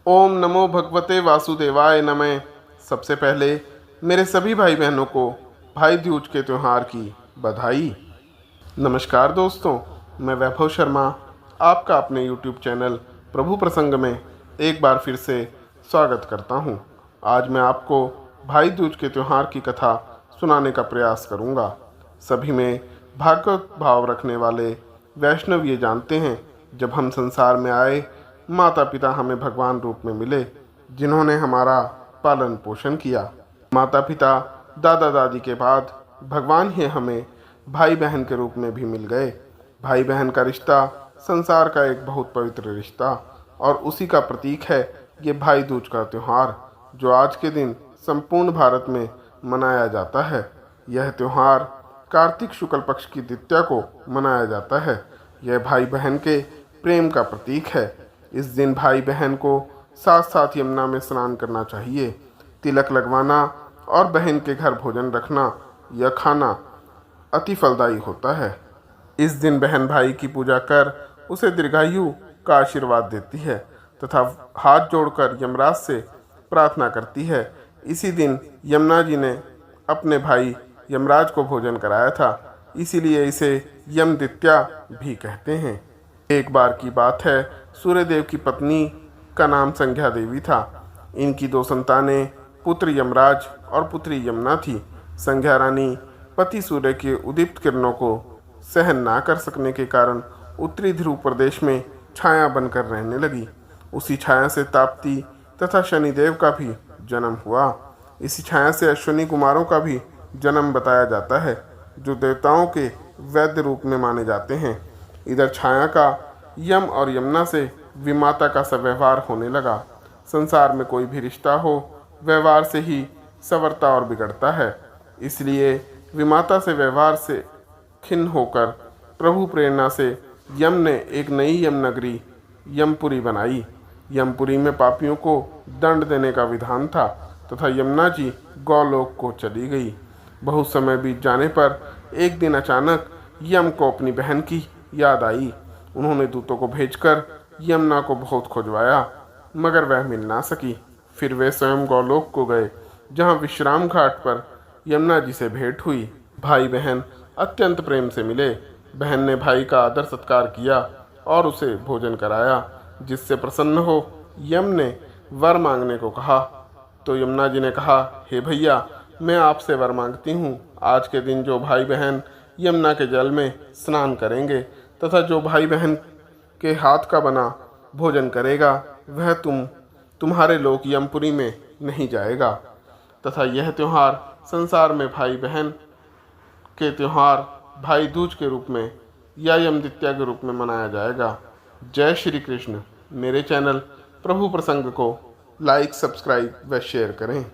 ओम नमो भगवते वासुदेवाय नमः। सबसे पहले मेरे सभी भाई बहनों को भाई दूज के त्यौहार की बधाई। नमस्कार दोस्तों, मैं वैभव शर्मा आपका अपने YouTube चैनल प्रभु प्रसंग में एक बार फिर से स्वागत करता हूं। आज मैं आपको भाई दूज के त्यौहार की कथा सुनाने का प्रयास करूंगा। सभी में भागवत भाव रखने वाले वैष्णव ये जानते हैं, जब हम संसार में आए माता पिता हमें भगवान रूप में मिले, जिन्होंने हमारा पालन पोषण किया। माता पिता दादा दादी के बाद भगवान ही हमें भाई बहन के रूप में भी मिल गए। भाई बहन का रिश्ता संसार का एक बहुत पवित्र रिश्ता और उसी का प्रतीक है ये भाई दूज का त्यौहार, जो आज के दिन संपूर्ण भारत में मनाया जाता है। यह त्यौहार कार्तिक शुक्ल पक्ष की द्वितीया को मनाया जाता है। यह भाई बहन के प्रेम का प्रतीक है। इस दिन भाई बहन को साथ साथ यमुना में स्नान करना चाहिए। तिलक लगवाना और बहन के घर भोजन रखना या खाना अति फलदायी होता है। इस दिन बहन भाई की पूजा कर उसे दीर्घायु का आशीर्वाद देती है तथा हाथ जोड़कर यमराज से प्रार्थना करती है। इसी दिन यमुना जी ने अपने भाई यमराज को भोजन कराया था, इसीलिए इसे यम द्वितीया भी कहते हैं। एक बार की बात है, सूर्यदेव की पत्नी का नाम संध्या देवी था। इनकी दो संतानें पुत्र यमराज और पुत्री यमुना थी। संध्या रानी पति सूर्य के उदीप्त किरणों को सहन ना कर सकने के कारण उत्तरी ध्रुव प्रदेश में छाया बनकर रहने लगी। उसी छाया से ताप्ती तथा शनिदेव का भी जन्म हुआ। इसी छाया से अश्विनी कुमारों का भी जन्म बताया जाता है, जो देवताओं के वैद्य रूप में माने जाते हैं। इधर छाया का यम और यमुना से विमाता का सव्यवहार होने लगा। संसार में कोई भी रिश्ता हो, व्यवहार से ही संवरता और बिगड़ता है। इसलिए विमाता से व्यवहार से खिन्न होकर प्रभु प्रेरणा से यम ने एक नई यम नगरी यमपुरी बनाई। यमपुरी में पापियों को दंड देने का विधान था तथा यमुना जी गौलोक को चली गई। बहुत समय बीत जाने पर एक दिन अचानक यम को अपनी बहन की याद आई। उन्होंने दूतों को भेजकर यमुना को बहुत खोजवाया, मगर वह मिल ना सकी। फिर वे स्वयं गौलोक को गए, जहाँ विश्राम घाट पर यमुना जी से भेंट हुई। भाई बहन अत्यंत प्रेम से मिले। बहन ने भाई का आदर सत्कार किया और उसे भोजन कराया, जिससे प्रसन्न हो यम ने वर मांगने को कहा। तो यमुना जी ने कहा, हे भैया, मैं आपसे वर मांगती हूँ। आज के दिन जो भाई बहन यमुना के जल में स्नान करेंगे तथा जो भाई बहन के हाथ का बना भोजन करेगा, वह तुम्हारे लोक यमपुरी में नहीं जाएगा। तथा यह त्यौहार संसार में भाई बहन के त्यौहार भाई दूज के रूप में या यम द्वितीया के रूप में मनाया जाएगा। जय श्री कृष्ण। मेरे चैनल प्रभु प्रसंग को लाइक, सब्सक्राइब व शेयर करें।